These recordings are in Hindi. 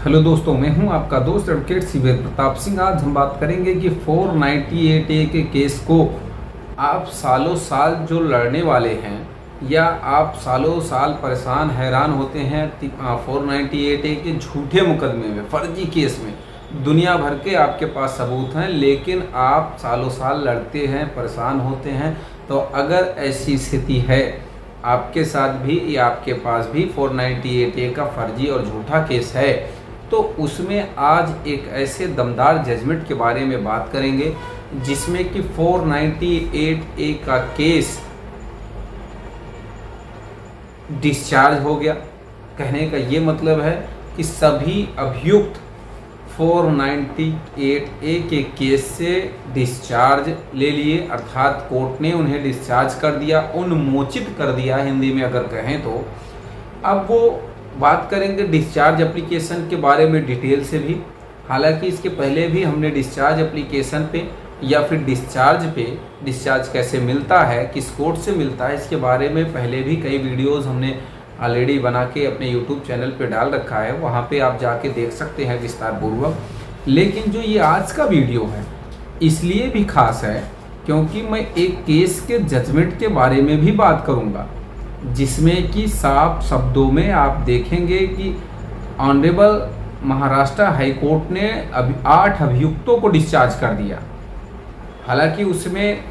हेलो दोस्तों, मैं हूं आपका दोस्त एडवोकेट शिवेंद्र प्रताप सिंह। आज हम बात करेंगे कि 498A के केस को आप सालों साल जो लड़ने वाले हैं या आप सालों साल परेशान हैरान होते हैं 498A के झूठे मुकदमे में, फर्जी केस में, दुनिया भर के आपके पास सबूत हैं, लेकिन आप सालों साल लड़ते हैं, परेशान होते हैं। तो अगर ऐसी स्थिति है आपके साथ भी या आपके पास भी 498A का फर्जी और झूठा केस है, तो उसमें आज एक ऐसे दमदार जजमेंट के बारे में बात करेंगे जिसमें कि 498A का केस डिस्चार्ज हो गया। कहने का ये मतलब है कि सभी अभियुक्त 498A के केस से डिस्चार्ज ले लिए, अर्थात कोर्ट ने उन्हें डिस्चार्ज कर दिया, उन्मोचित कर दिया हिंदी में अगर कहें तो। अब वो बात करेंगे डिस्चार्ज एप्लीकेशन के बारे में डिटेल से भी। हालांकि इसके पहले भी हमने डिस्चार्ज एप्लीकेशन पे या फिर डिस्चार्ज कैसे मिलता है, किस कोर्ट से मिलता है, इसके बारे में पहले भी कई वीडियोस हमने ऑलरेडी बना के अपने यूट्यूब चैनल पे डाल रखा है, वहाँ पे आप जाके देख सकते हैं विस्तार पूर्वक। लेकिन जो ये आज का वीडियो है इसलिए भी खास है क्योंकि मैं एक केस के जजमेंट के बारे में भी बात करूँगा जिसमें कि साफ शब्दों में आप देखेंगे कि ऑनरेबल महाराष्ट्र हाई कोर्ट ने अभी 8 अभियुक्तों को डिस्चार्ज कर दिया। हालांकि उसमें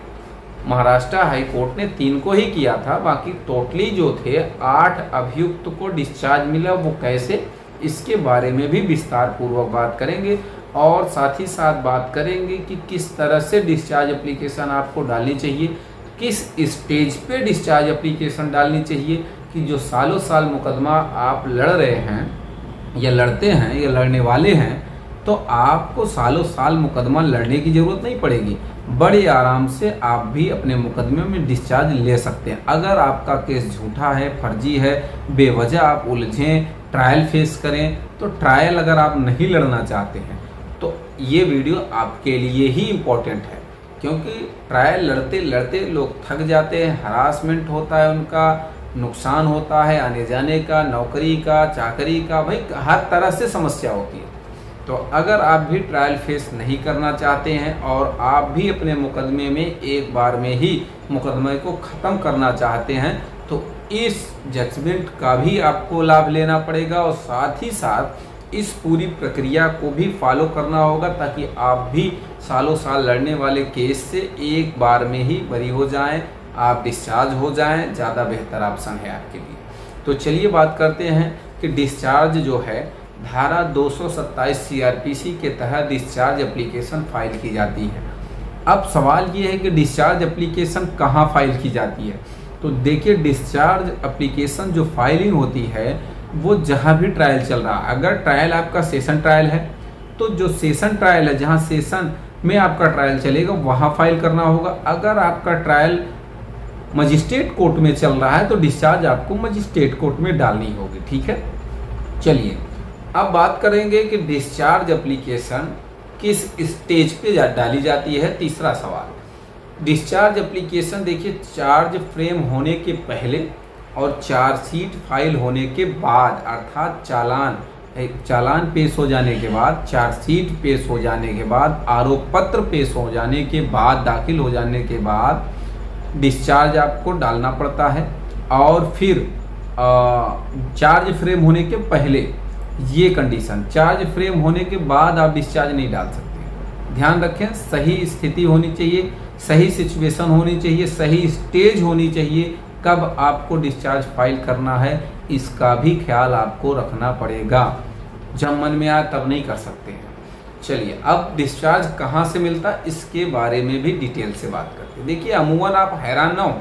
महाराष्ट्र हाई कोर्ट ने 3 को ही किया था, बाकी टोटली जो थे 8 अभियुक्त को डिस्चार्ज मिला। वो कैसे, इसके बारे में भी विस्तार पूर्वक बात करेंगे और साथ ही साथ बात करेंगे कि किस तरह से डिस्चार्ज एप्लीकेशन आपको डालनी चाहिए, किस स्टेज पे डिस्चार्ज एप्लीकेशन डालनी चाहिए कि जो सालों साल मुकदमा आप लड़ रहे हैं या लड़ते हैं या लड़ने वाले हैं, तो आपको सालों साल मुकदमा लड़ने की ज़रूरत नहीं पड़ेगी। बड़े आराम से आप भी अपने मुकदमे में डिस्चार्ज ले सकते हैं। अगर आपका केस झूठा है, फर्जी है, बेवजह आप उलझें, ट्रायल फेस करें, तो ट्रायल अगर आप नहीं लड़ना चाहते हैं तो ये वीडियो आपके लिए ही इम्पोर्टेंट है, क्योंकि ट्रायल लड़ते लड़ते लोग थक जाते हैं, हरासमेंट होता है, उनका नुकसान होता है, आने जाने का, नौकरी का, चाकरी का, भाई हर तरह से समस्या होती है। तो अगर आप भी ट्रायल फेस नहीं करना चाहते हैं और आप भी अपने मुकदमे में एक बार में ही मुकदमे को ख़त्म करना चाहते हैं, तो इस जजमेंट का भी आपको लाभ लेना पड़ेगा और साथ ही साथ इस पूरी प्रक्रिया को भी फॉलो करना होगा ताकि आप भी सालों साल लड़ने वाले केस से एक बार में ही बरी हो जाएं, आप डिस्चार्ज हो जाएं। ज़्यादा बेहतर ऑप्शन है आपके लिए। तो चलिए बात करते हैं कि डिस्चार्ज जो है धारा 227 CRPC के तहत डिस्चार्ज एप्लीकेशन फाइल की जाती है। अब सवाल ये है कि डिस्चार्ज एप्लीकेशन कहाँ फाइल की जाती है। तो देखिए, डिस्चार्ज एप्लीकेशन जो फाइलिंग होती है वो जहाँ भी ट्रायल चल रहा है, अगर ट्रायल आपका सेशन ट्रायल है तो जो सेशन ट्रायल है, जहाँ सेशन में आपका ट्रायल चलेगा वहाँ फाइल करना होगा। अगर आपका ट्रायल मजिस्ट्रेट कोर्ट में चल रहा है तो डिस्चार्ज आपको मजिस्ट्रेट कोर्ट में डालनी होगी। ठीक है, चलिए अब बात करेंगे कि डिस्चार्ज एप्लीकेशन किस स्टेज पे डाली जाती है। तीसरा सवाल, डिस्चार्ज एप्लीकेशन देखिए चार्ज फ्रेम होने के पहले और चार्जशीट फाइल होने के बाद, अर्थात चालान पेश हो जाने के बाद, चार्जशीट पेश हो जाने के बाद, आरोप पत्र पेश हो जाने के बाद, दाखिल हो जाने के बाद डिस्चार्ज आपको डालना पड़ता है। और फिर चार्ज फ्रेम होने के पहले ये कंडीशन, चार्ज फ्रेम होने के बाद आप डिस्चार्ज नहीं डाल सकते। ध्यान रखें, सही स्थिति होनी चाहिए, सही सिचुएशन होनी चाहिए, सही स्टेज होनी चाहिए, कब आपको डिस्चार्ज फाइल करना है इसका भी ख्याल आपको रखना पड़ेगा। जब मन में आए तब नहीं कर सकते हैं। चलिए अब डिस्चार्ज कहाँ से मिलता है इसके बारे में भी डिटेल से बात करते हैं। देखिए, अमूमन आप हैरान ना हो,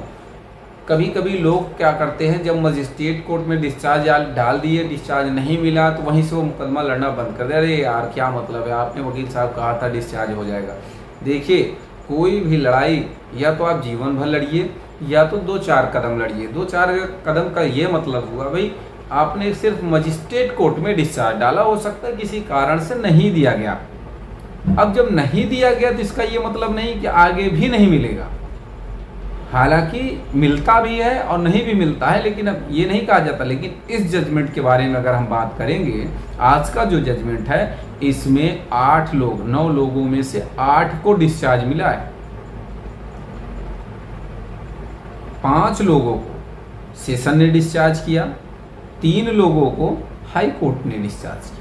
कभी कभी लोग क्या करते हैं, जब मजिस्ट्रेट कोर्ट में डिस्चार्ज डाल दिए, डिस्चार्ज नहीं मिला तो वहीं से वो मुकदमा लड़ना बंद कर दे। अरे यार क्या मतलब है, आपने वकील साहब कहा था डिस्चार्ज हो जाएगा। देखिए, कोई भी लड़ाई या तो आप जीवन भर लड़िए या तो 2-4 कदम लड़िए। 2-4 कदम का ये मतलब हुआ भाई आपने सिर्फ मजिस्ट्रेट कोर्ट में डिस्चार्ज डाला, हो सकता है किसी कारण से नहीं दिया गया। अब जब नहीं दिया गया तो इसका ये मतलब नहीं कि आगे भी नहीं मिलेगा। हालांकि मिलता भी है और नहीं भी मिलता है, लेकिन अब ये नहीं कहा जाता। लेकिन इस जजमेंट के बारे में अगर हम बात करेंगे, आज का जो जजमेंट है इसमें 8 लोग, 9 लोगों में से 8 को डिस्चार्ज मिला है। 5 लोगों को सेशन ने डिस्चार्ज किया, 3 लोगों को हाई कोर्ट ने डिस्चार्ज किया।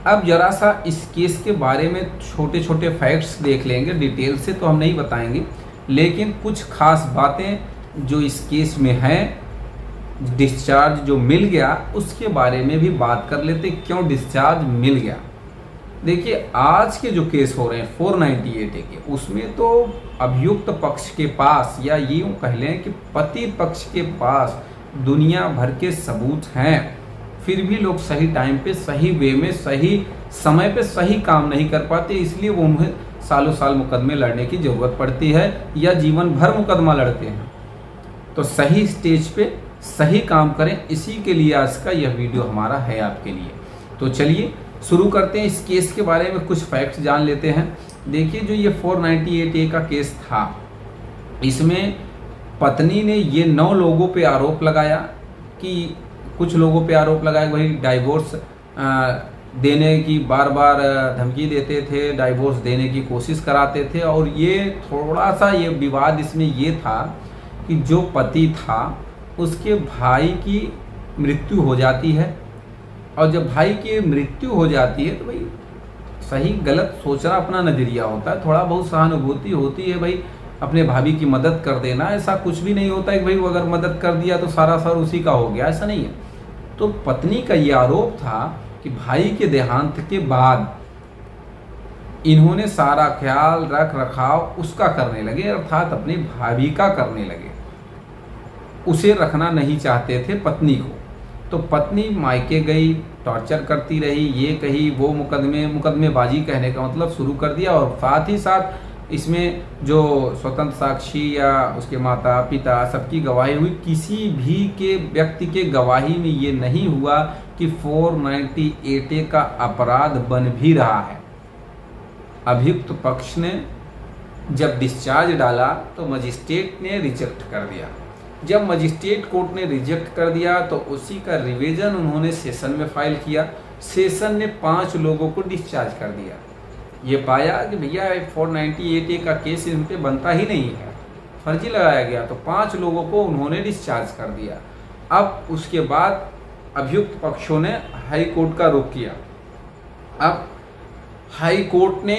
अब जरा सा इस केस के बारे में छोटे छोटे फैक्ट्स देख लेंगे, डिटेल से तो हम नहीं बताएंगे, लेकिन कुछ खास बातें जो इस केस में हैं, डिस्चार्ज जो मिल गया उसके बारे में भी बात कर लेते, क्यों डिस्चार्ज मिल गया। देखिए, आज के जो केस हो रहे हैं 498A के, उसमें तो अभियुक्त पक्ष के पास, या यूँ कह लें कि पति पक्ष के पास दुनिया भर के सबूत हैं, फिर भी लोग सही टाइम पे, सही वे में, सही समय पे सही काम नहीं कर पाते, इसलिए वो उन्हें सालों साल मुकदमे लड़ने की ज़रूरत पड़ती है या जीवन भर मुकदमा लड़ते हैं। तो सही स्टेज पे सही काम करें, इसी के लिए आज का यह वीडियो हमारा है आपके लिए। तो चलिए शुरू करते हैं, इस केस के बारे में कुछ फैक्ट्स जान लेते हैं। देखिए, जो ये 498A का केस था, इसमें पत्नी ने ये 9 लोगों पे आरोप लगाया कि, कुछ लोगों पे आरोप लगाया भाई डाइवोर्स देने की बार बार धमकी देते थे, डाइवोर्स देने की कोशिश कराते थे। और ये थोड़ा सा ये विवाद इसमें ये था कि जो पति था उसके भाई की मृत्यु हो जाती है, और जब भाई की मृत्यु हो जाती है तो भाई सही गलत सोचना अपना नज़रिया होता है, थोड़ा बहुत सहानुभूति होती है, भाई अपने भाभी की मदद कर देना, ऐसा कुछ भी नहीं होता है कि भाई वो अगर मदद कर दिया तो सारा सर उसी का हो गया, ऐसा नहीं है। तो पत्नी का ये आरोप था कि भाई के देहांत के बाद इन्होंने सारा ख्याल रख रखाव उसका करने लगे, अर्थात अपनी भाभी का करने लगे, उसे रखना नहीं चाहते थे पत्नी को। तो पत्नी मायके गई, टॉर्चर करती रही, ये कही वो मुकदमेबाजी कहने का मतलब शुरू कर दिया। और साथ ही साथ इसमें जो स्वतंत्र साक्षी या उसके माता पिता सबकी गवाही हुई, किसी भी के व्यक्ति के गवाही में ये नहीं हुआ कि 498A का अपराध बन भी रहा है। अभियुक्त पक्ष ने जब डिस्चार्ज डाला तो मजिस्ट्रेट ने रिजेक्ट कर दिया। जब मजिस्ट्रेट कोर्ट ने रिजेक्ट कर दिया तो उसी का रिवीजन उन्होंने सेशन में फाइल किया। सेशन ने 5 लोगों को डिस्चार्ज कर दिया। ये पाया कि भैया 498A का केस इन पे बनता ही नहीं है, फर्जी लगाया गया, तो 5 लोगों को उन्होंने डिस्चार्ज कर दिया। अब उसके बाद अभियुक्त पक्षों ने हाई कोर्ट का रुख किया। अब हाई कोर्ट ने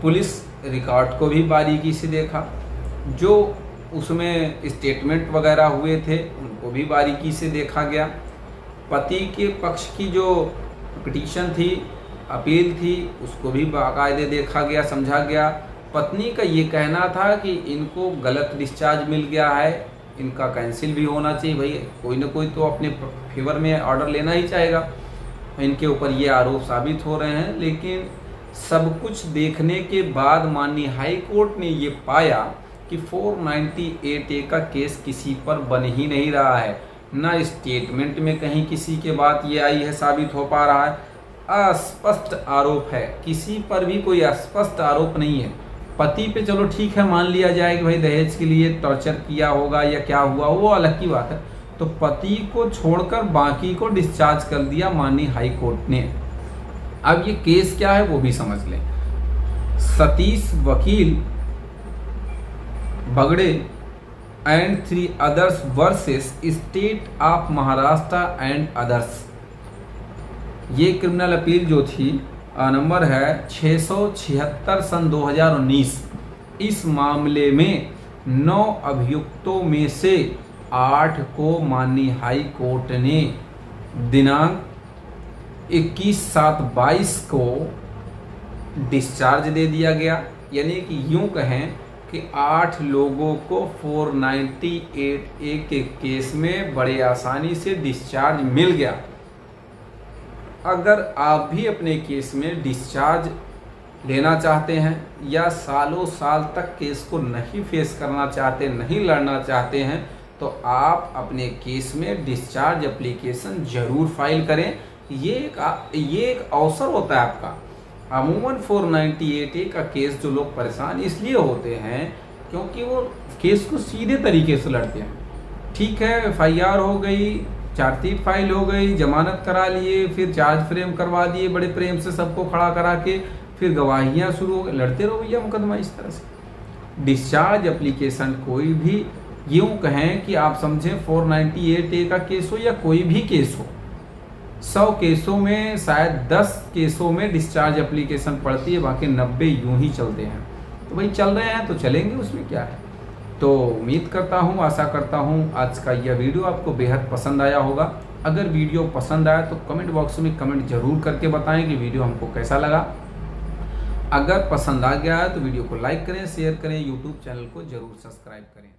पुलिस रिकॉर्ड को भी बारीकी से देखा, जो उसमें स्टेटमेंट वगैरह हुए थे उनको भी बारीकी से देखा गया। पति के पक्ष की जो पिटीशन थी, अपील थी, उसको भी बाकायदे देखा गया, समझा गया। पत्नी का ये कहना था कि इनको गलत डिस्चार्ज मिल गया है, इनका कैंसिल भी होना चाहिए, भाई कोई ना कोई तो अपने फेवर में ऑर्डर लेना ही चाहेगा। इनके ऊपर ये आरोप साबित हो रहे हैं, लेकिन सब कुछ देखने के बाद माननीय हाई कोर्ट ने ये पाया कि 498A का केस किसी पर बन ही नहीं रहा है। ना स्टेटमेंट में कहीं किसी के बात ये आई है, साबित हो पा रहा है, अस्पष्ट आरोप है, किसी पर भी कोई स्पष्ट आरोप नहीं है। पति पे चलो ठीक है, मान लिया जाए कि भाई दहेज के लिए टॉर्चर किया होगा या क्या हुआ, वो अलग की बात है। तो पति को छोड़कर बाकी को डिस्चार्ज कर दिया माननीय हाई कोर्ट ने। अब ये केस क्या है वो भी समझ लें। Satish Vakil Bagade and 3 others versus state of Maharashtra and others, ये क्रिमिनल अपील जो थी नंबर है 676 सन 2019। इस मामले में 9 अभियुक्तों में से 8 को माननीय हाई कोर्ट ने दिनांक 21/7/22 को डिस्चार्ज दे दिया गया। यानी कि यूं कहें कि 8 लोगों को 498A के केस में बड़े आसानी से डिस्चार्ज मिल गया। अगर आप भी अपने केस में डिस्चार्ज लेना चाहते हैं या सालों साल तक केस को नहीं फेस करना चाहते, नहीं लड़ना चाहते हैं, तो आप अपने केस में डिस्चार्ज एप्लीकेशन ज़रूर फाइल करें। ये एक अवसर होता है आपका। अमूमन 498A का केस जो लोग परेशान इसलिए होते हैं क्योंकि वो केस को सीधे तरीके से लड़ते हैं। ठीक है, FIR हो गई, चार्जशीट फाइल हो गई, जमानत करा लिए, फिर चार्ज फ्रेम करवा दिए बड़े प्रेम से सबको खड़ा करा के, फिर गवाहियाँ शुरू हो गई, लड़ते रहो भैया मुकदमा इस तरह से। डिस्चार्ज एप्लीकेशन कोई भी यूँ कहें कि आप समझें 498A का केस हो या कोई भी केस हो, 100 केसों में शायद 10 केसों में डिस्चार्ज एप्लीकेशन पड़ती है, बाकी 90 यूं ही चलते हैं। तो भाई चल रहे हैं तो चलेंगे, उसमें क्या है। तो उम्मीद करता हूं, आशा करता हूं आज का यह वीडियो आपको बेहद पसंद आया होगा। अगर वीडियो पसंद आया तो कमेंट बॉक्स में कमेंट जरूर करके बताएं कि वीडियो हमको कैसा लगा। अगर पसंद आ गया है तो वीडियो को लाइक करें, शेयर करें, यूट्यूब चैनल को जरूर सब्सक्राइब करें।